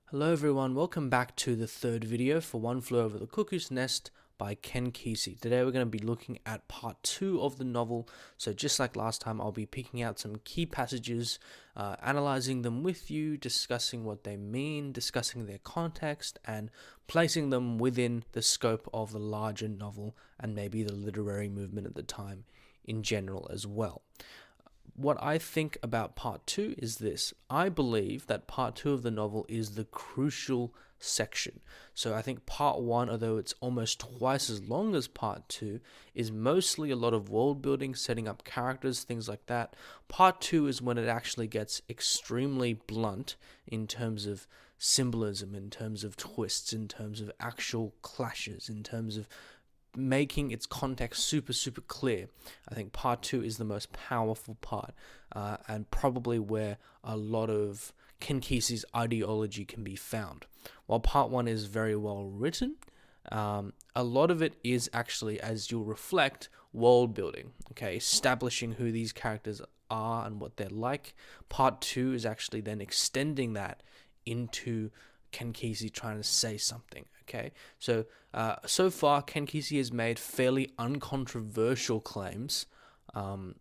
Hello everyone, welcome back to the third video for One Flew Over the Cuckoo's Nest by Ken Kesey. Today we're going to be looking at part 2 of the novel. So just like last time, I'll be picking out some key passages, analyzing them with you, discussing what they mean, discussing their context, and placing them within the scope of the larger novel and maybe the literary movement at the time in general as well. What I think about part 2 is this. I believe that part 2 of the novel is the crucial section. So I think part 1, although it's almost twice as long as part 2, is mostly a lot of world building, setting up characters, things like that. Part 2 is when it actually gets extremely blunt in terms of symbolism, in terms of twists, in terms of actual clashes, in terms of making its context super clear. I think part 2 is the most powerful part, and probably where a lot of Ken Kesey's ideology can be found. While part 1 is very well written, a lot of it is actually, as you'll reflect, world building, okay, establishing who these characters are and what they're like. Part 2 is actually then extending that into Ken Kesey trying to say something. Okay, so so far Ken Kesey has made fairly uncontroversial claims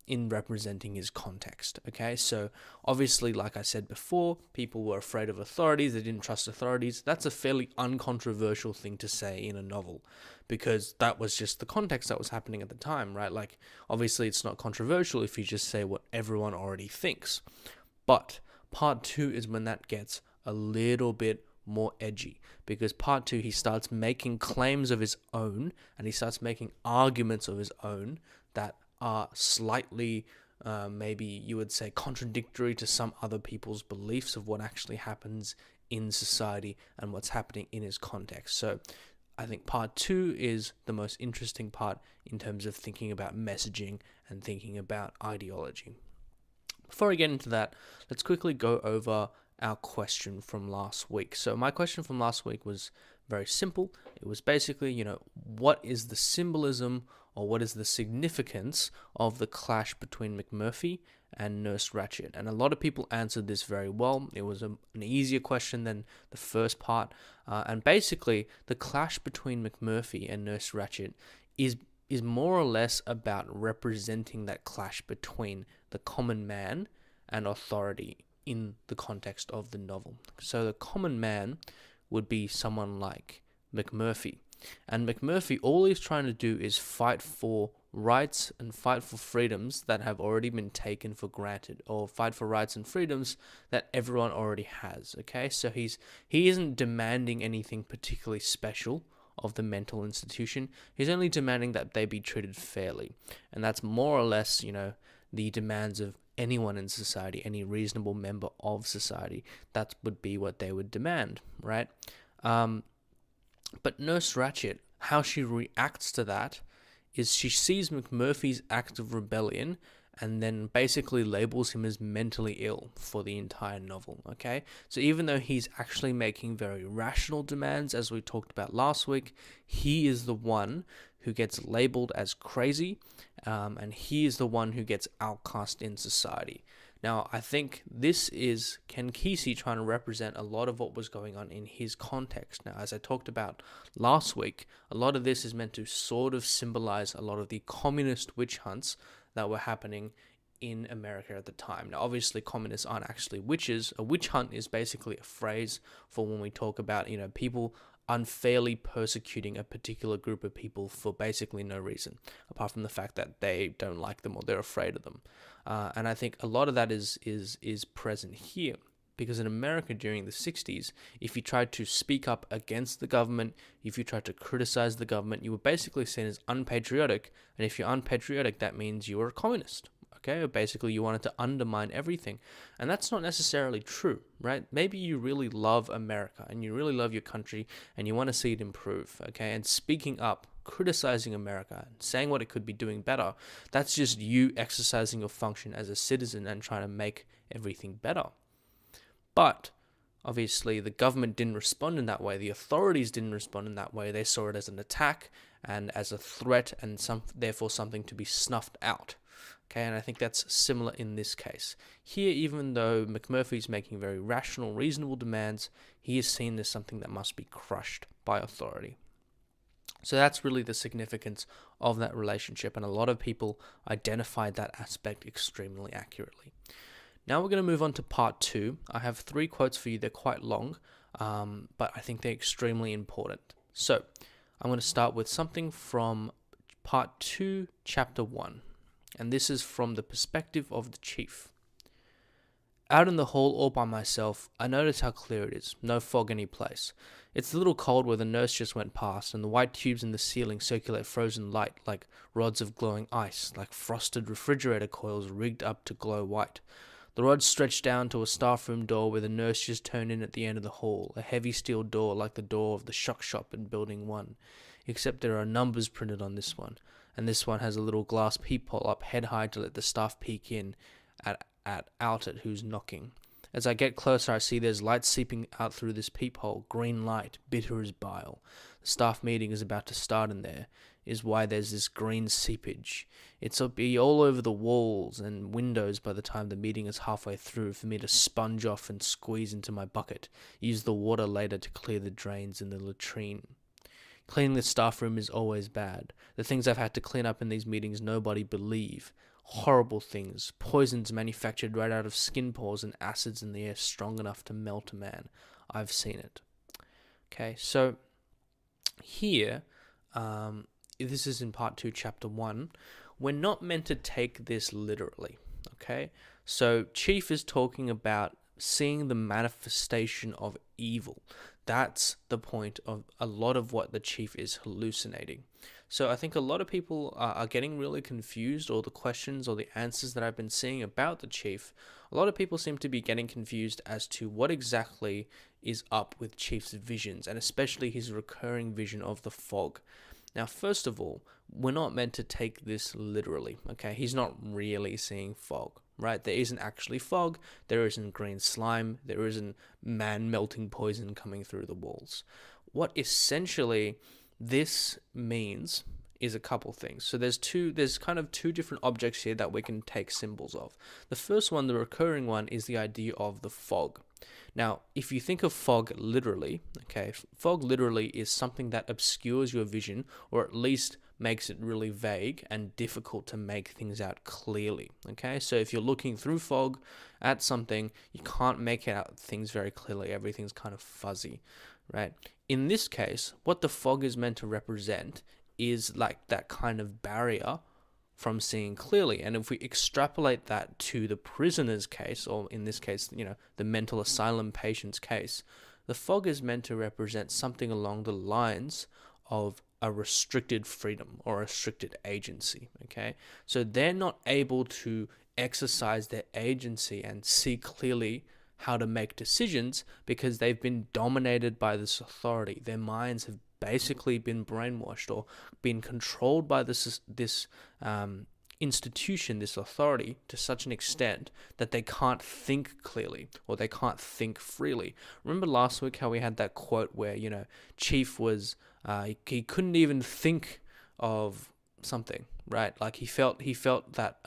in representing his context. Okay, so obviously, like I said before, people were afraid of authorities, they didn't trust authorities. That's a fairly uncontroversial thing to say in a novel, because that was just the context that was happening at the time, right? Like, obviously it's not controversial if you just say what everyone already thinks. But part 2 is when that gets a little bit more edgy, because part 2 he starts making claims of his own, and he starts making arguments of his own that are slightly maybe you would say contradictory to some other people's beliefs of what actually happens in society and what's happening in his context. So I think part 2 is the most interesting part in terms of thinking about messaging and thinking about ideology. Before I get into that, let's quickly go over our question from last week. So my question from last week was very simple. It was basically, what is the symbolism, or what is the significance of the clash between McMurphy and Nurse Ratched? And a lot of people answered this very well. It was an easier question than the first part. And basically, the clash between McMurphy and Nurse Ratched is more or less about representing that clash between the common man and authority in the context of the novel. So the common man would be someone like McMurphy. And McMurphy, all he's trying to do is fight for rights and fight for freedoms that have already been taken for granted, or fight for rights and freedoms that everyone already has. Okay, so he isn't demanding anything particularly special of the mental institution. He's only demanding that they be treated fairly. And that's more or less, the demands of anyone in society, any reasonable member of society. That would be what they would demand, right? But Nurse Ratched, how she reacts to that is she sees McMurphy's act of rebellion and then basically labels him as mentally ill for the entire novel, okay? So even though he's actually making very rational demands, as we talked about last week, he is the one who gets labeled as crazy, and he is the one who gets outcast in society. Now, I think this is Ken Kesey trying to represent a lot of what was going on in his context. Now, as I talked about last week, a lot of this is meant to sort of symbolize a lot of the communist witch hunts that were happening in America at the time. Now, obviously, communists aren't actually witches. A witch hunt is basically a phrase for when we talk about, people unfairly persecuting a particular group of people for basically no reason, apart from the fact that they don't like them or they're afraid of them. And I think a lot of that is present here, because in America during the 60s, if you tried to speak up against the government, if you tried to criticize the government, you were basically seen as unpatriotic. And if you're unpatriotic, that means you were a communist. Okay, or basically you wanted to undermine everything. And that's not necessarily true, right? Maybe you really love America and you really love your country and you want to see it improve, okay? And speaking up, criticizing America, and saying what it could be doing better, that's just you exercising your function as a citizen and trying to make everything better. But obviously the government didn't respond in that way. The authorities didn't respond in that way. They saw it as an attack and as a threat, and therefore something to be snuffed out. Okay, and I think that's similar in this case. Here, even though McMurphy's making very rational, reasonable demands, he is seen as something that must be crushed by authority. So that's really the significance of that relationship, and a lot of people identified that aspect extremely accurately. Now we're going to move on to part 2. I have 3 quotes for you. They're quite long, but I think they're extremely important. So I'm going to start with something from part 2, chapter 1. And this is from the perspective of the chief. Out in the hall all by myself, I notice how clear it is. No fog any place. It's a little cold where the nurse just went past, and the white tubes in the ceiling circulate frozen light like rods of glowing ice, like frosted refrigerator coils rigged up to glow white. The rods stretch down to a staff room door where the nurse just turned in at the end of the hall, a heavy steel door like the door of the shock shop in Building 1, except there are numbers printed on this one, and this one has a little glass peephole up head high to let the staff peek in out at who's knocking. As I get closer, I see there's light seeping out through this peephole, green light, bitter as bile. The staff meeting is about to start in there, is why there's this green seepage. It'll be all over the walls and windows by the time the meeting is halfway through for me to sponge off and squeeze into my bucket, use the water later to clear the drains in the latrine. Cleaning the staff room is always bad. The things I've had to clean up in these meetings nobody believe. Horrible things, poisons manufactured right out of skin pores and acids in the air strong enough to melt a man. I've seen it. Okay, so here, this is in part 2, chapter 1. We're not meant to take this literally, okay? So Chief is talking about seeing the manifestation of evil. That's the point of a lot of what the Chief is hallucinating. So I think a lot of people are getting really confused, or the questions or the answers that I've been seeing about the Chief, a lot of people seem to be getting confused as to what exactly is up with Chief's visions, and especially his recurring vision of the fog. Now, first of all, we're not meant to take this literally, okay? He's not really seeing fog, right? There isn't actually fog, there isn't green slime, there isn't man-melting poison coming through the walls. What essentially this means is a couple things. So there's kind of 2 different objects here that we can take symbols of. The first one, the recurring one, is the idea of the fog. Now, if you think of fog literally, okay, fog literally is something that obscures your vision, or at least makes it really vague and difficult to make things out clearly, okay? So if you're looking through fog at something, you can't make out things very clearly. Everything's kind of fuzzy, right? In this case, what the fog is meant to represent is like that kind of barrier from seeing clearly. And if we extrapolate that to the prisoner's case, or in this case, the mental asylum patient's case, the fog is meant to represent something along the lines of a restricted freedom or a restricted agency, okay? So they're not able to exercise their agency and see clearly how to make decisions because they've been dominated by this authority. Their minds have basically been brainwashed or been controlled by this institution, this authority, to such an extent that they can't think clearly or they can't think freely. Remember last week how we had that quote where, Chief was, he couldn't even think of something, right? Like he felt that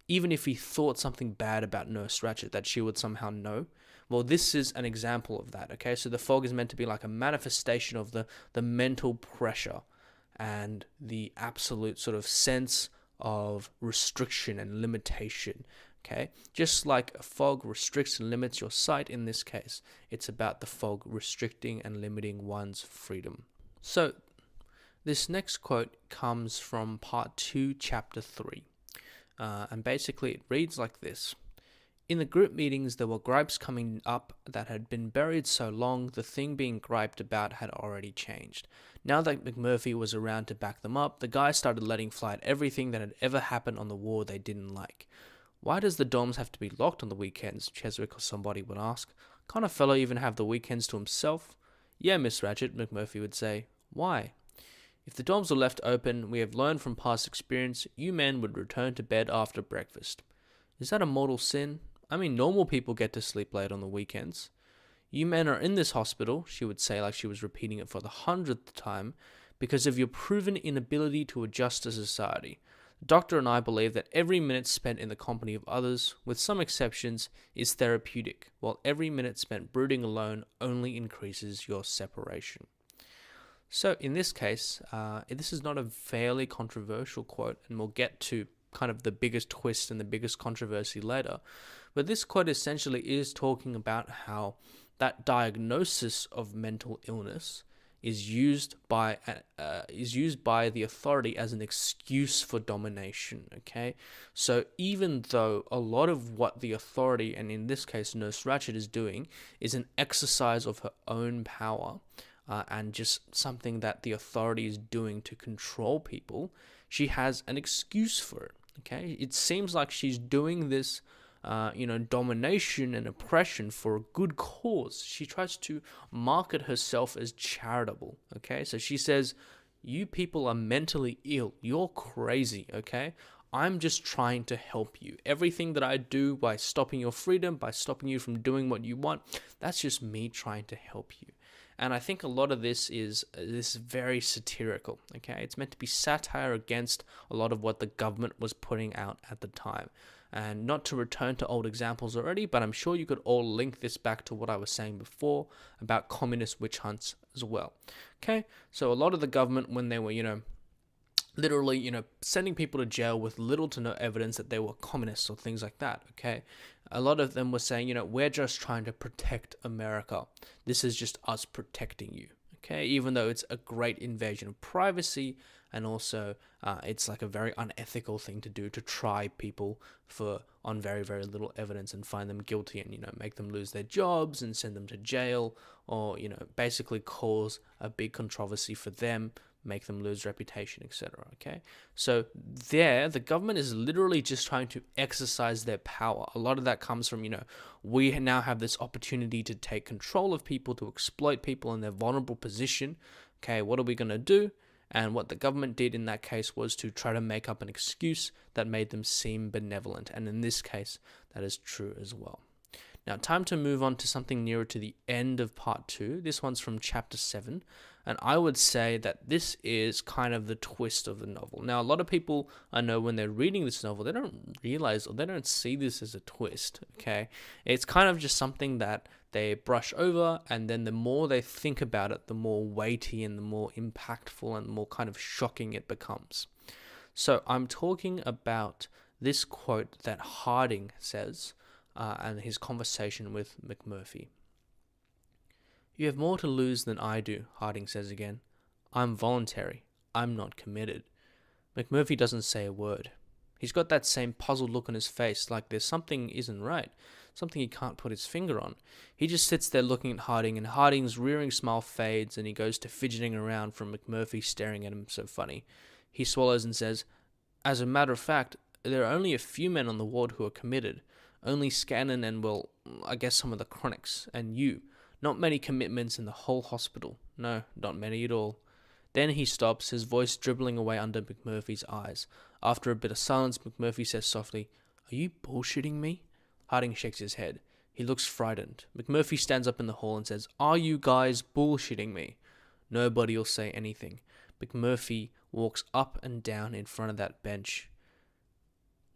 even if he thought something bad about Nurse Ratched, that she would somehow know. Well, this is an example of that, okay? So the fog is meant to be like a manifestation of the mental pressure and the absolute sort of sense of restriction and limitation, okay? Just like a fog restricts and limits your sight in this case, it's about the fog restricting and limiting one's freedom. So this next quote comes from part 2, chapter 3. And basically it reads like this. In the group meetings, there were gripes coming up that had been buried so long the thing being griped about had already changed. Now that McMurphy was around to back them up, the guys started letting fly at everything that had ever happened on the ward they didn't like. Why does the dorms have to be locked on the weekends? Cheswick or somebody would ask. Can't a fellow even have the weekends to himself? Yeah, Miss Ratched, McMurphy would say. Why? If the dorms were left open, we have learned from past experience, you men would return to bed after breakfast. Is that a mortal sin? I mean, normal people get to sleep late on the weekends. You men are in this hospital, she would say like she was repeating it for the 100th time, because of your proven inability to adjust to society. The doctor and I believe that every minute spent in the company of others, with some exceptions, is therapeutic, while every minute spent brooding alone only increases your separation. So in this case, this is not a fairly controversial quote, and we'll get to kind of the biggest twist and the biggest controversy later. But this quote essentially is talking about how that diagnosis of mental illness is used by the authority as an excuse for domination. Okay, so even though a lot of what the authority, and in this case Nurse Ratched, is doing is an exercise of her own power, and just something that the authority is doing to control people, she has an excuse for it. Okay, it seems like she's doing this domination and oppression for a good cause. She tries to market herself as charitable. Okay, so she says, you people are mentally ill. You're crazy. Okay, I'm just trying to help you. Everything that I do by stopping your freedom, by stopping you from doing what you want, that's just me trying to help you. And I think a lot of this is very satirical. Okay, it's meant to be satire against a lot of what the government was putting out at the time. And not to return to old examples already, but I'm sure you could all link this back to what I was saying before about communist witch hunts as well. Okay, so a lot of the government, when they were, literally, sending people to jail with little to no evidence that they were communists or things like that, okay? A lot of them were saying, we're just trying to protect America. This is just us protecting you, okay? Even though it's a great invasion of privacy, and also it's like a very unethical thing to do, to try people on very, very little evidence and find them guilty and, make them lose their jobs and send them to jail, or, basically cause a big controversy for them, make them lose reputation, etc. Okay, so the government is literally just trying to exercise their power. A lot of that comes from, we now have this opportunity to take control of people, to exploit people in their vulnerable position. Okay, what are we going to do? And what the government did in that case was to try to make up an excuse that made them seem benevolent. And in this case, that is true as well. Now, time to move on to something nearer to the end of part 2. This one's from chapter 7. And I would say that this is kind of the twist of the novel. Now, a lot of people, I know, when they're reading this novel, they don't realize, or they don't see this as a twist, okay? It's kind of just something that they brush over, and then the more they think about it, the more weighty and the more impactful and the more kind of shocking it becomes. So I'm talking about this quote that Harding says, and his conversation with McMurphy. "You have more to lose than I do," Harding says again. "I'm voluntary. I'm not committed." McMurphy doesn't say a word. He's got that same puzzled look on his face, like there's something isn't right, something he can't put his finger on. He just sits there looking at Harding, and Harding's rearing smile fades, and he goes to fidgeting around from McMurphy staring at him so funny. He swallows and says, "As a matter of fact, there are only a few men on the ward who are committed. Only Scannon and, well, I guess some of the chronics, and you. Not many commitments in the whole hospital. No, not many at all." Then he stops, his voice dribbling away under McMurphy's eyes. After a bit of silence, McMurphy says softly, "Are you bullshitting me?" Harding shakes his head. He looks frightened. McMurphy stands up in the hall and says, "Are you guys bullshitting me?" Nobody'll say anything. McMurphy walks up and down in front of that bench,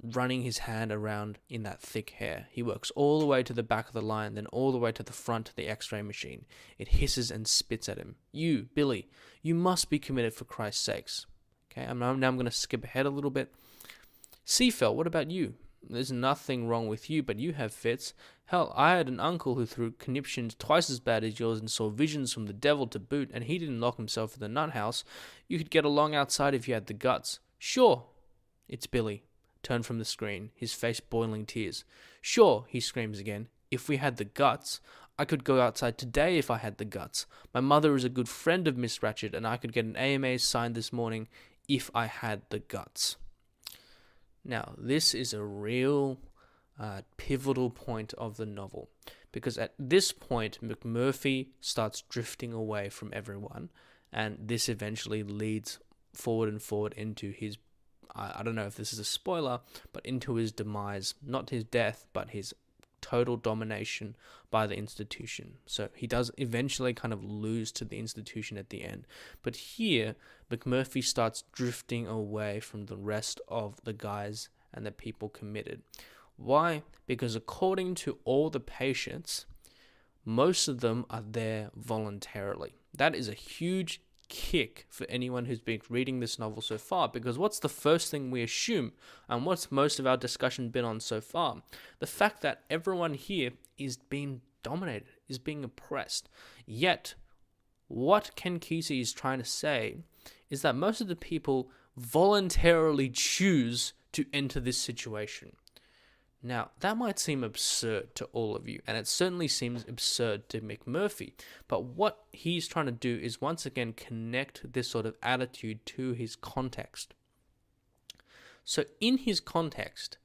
running his hand around in that thick hair. He works all the way to the back of the line, then all the way to the front of the x-ray machine. It hisses and spits at him. "You, Billy, you must be committed, for Christ's sakes." Okay, now I'm going to skip ahead a little bit. "Seafell, what about you? There's nothing wrong with you, but you have fits. Hell, I had an uncle who threw conniptions twice as bad as yours and saw visions from the devil to boot, and he didn't lock himself in the nut house. You could get along outside if you had the guts." "Sure." It's Billy, turned from the screen, his face boiling tears. "Sure," he screams again, "if we had the guts. I could go outside today if I had the guts. My mother is a good friend of Miss Ratched, and I could get an AMA signed this morning if I had the guts." Now, this is a real pivotal point of the novel, because at this point, McMurphy starts drifting away from everyone, and this eventually leads forward and forward into his, I don't know if this is a spoiler, but into his demise, not his death, but his total domination by the institution. So he does eventually kind of lose to the institution at the end. But here, McMurphy starts drifting away from the rest of the guys and the people committed. Why? Because according to all the patients, most of them are there voluntarily. That is a huge kick for anyone who's been reading this novel so far, because what's the first thing we assume, and what's most of our discussion been on so far? The fact that everyone here is being dominated, is being oppressed. Yet, what Ken Kesey is trying to say is that most of the people voluntarily choose to enter this situation. Now, that might seem absurd to all of you, and it certainly seems absurd to McMurphy, but what he's trying to do is once again connect this sort of attitude to his context. So in his context,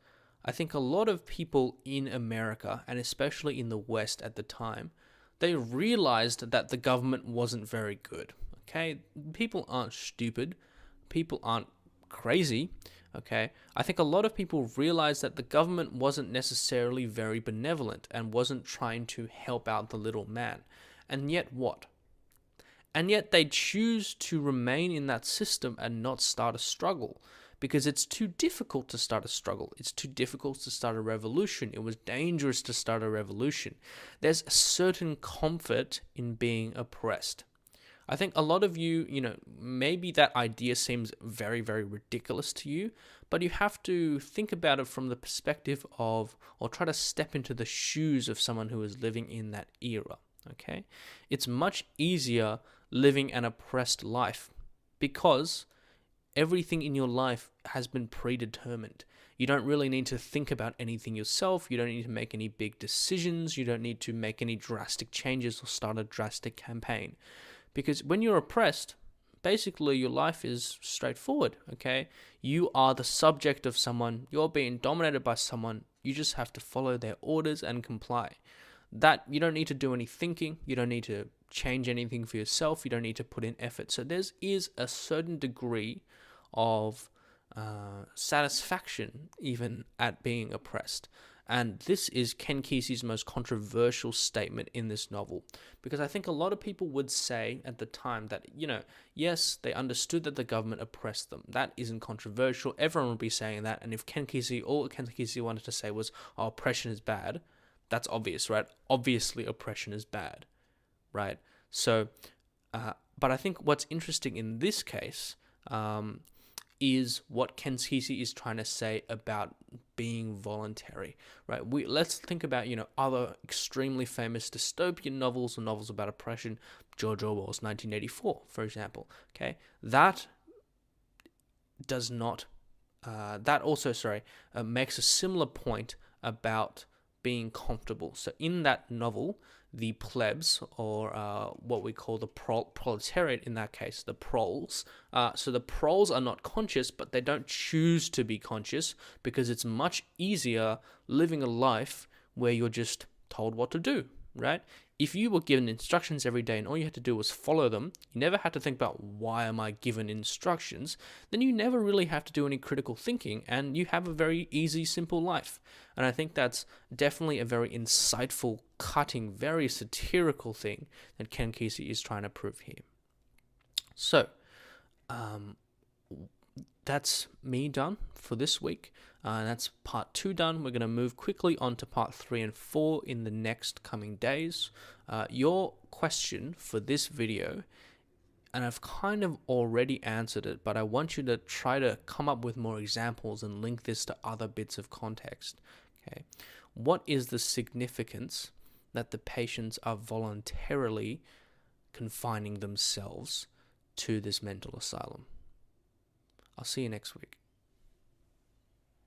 I think a lot of people in America, and especially in the West at the time, they realized that the government wasn't very good, okay? People aren't stupid, people aren't crazy, okay? I think a lot of people realized that the government wasn't necessarily very benevolent and wasn't trying to help out the little man. And yet what? And yet they choose to remain in that system and not start a struggle, because it's too difficult to start a struggle. It's too difficult to start a revolution. It was dangerous to start a revolution. There's a certain comfort in being oppressed. I think a lot of you, maybe that idea seems very, very ridiculous to you, but you have to think about it from the perspective of, or try to step into the shoes of someone who is living in that era, okay? It's much easier living an oppressed life because everything in your life has been predetermined. You don't really need to think about anything yourself. You don't need to make any big decisions. You don't need to make any drastic changes or start a drastic campaign. Because when you're oppressed, basically your life is straightforward, okay? You are the subject of someone, you're being dominated by someone, you just have to follow their orders and comply. That, you don't need to do any thinking, you don't need to change anything for yourself, you don't need to put in effort. So there is a certain degree of satisfaction even at being oppressed. And this is Ken Kesey's most controversial statement in this novel, because I think a lot of people would say at the time that, yes, they understood that the government oppressed them. That isn't controversial. Everyone would be saying that. And if all Ken Kesey wanted to say was, oh, oppression is bad, that's obvious, right? Obviously, oppression is bad, right? So, but I think what's interesting in this case is what Ken Kesey is trying to say about being voluntary, right? Let's think about, other extremely famous dystopian novels or novels about oppression. George Orwell's 1984, for example, okay? That does not, makes a similar point about being comfortable. So in that novel, the plebs, or what we call the proletariat in that case, the proles. So the proles are not conscious, but they don't choose to be conscious because it's much easier living a life where you're just told what to do, right? If you were given instructions every day and all you had to do was follow them, you never had to think about why am I given instructions, then you never really have to do any critical thinking and you have a very easy, simple life. And I think that's definitely a very insightful, cutting, very satirical thing that Ken Kesey is trying to prove here. So, that's me done for this week. That's part 2 done. We're going to move quickly on to part 3 and 4 in the next coming days. Your question for this video, and I've kind of already answered it, but I want you to try to come up with more examples and link this to other bits of context. Okay, what is the significance that the patients are voluntarily confining themselves to this mental asylum? I'll see you next week.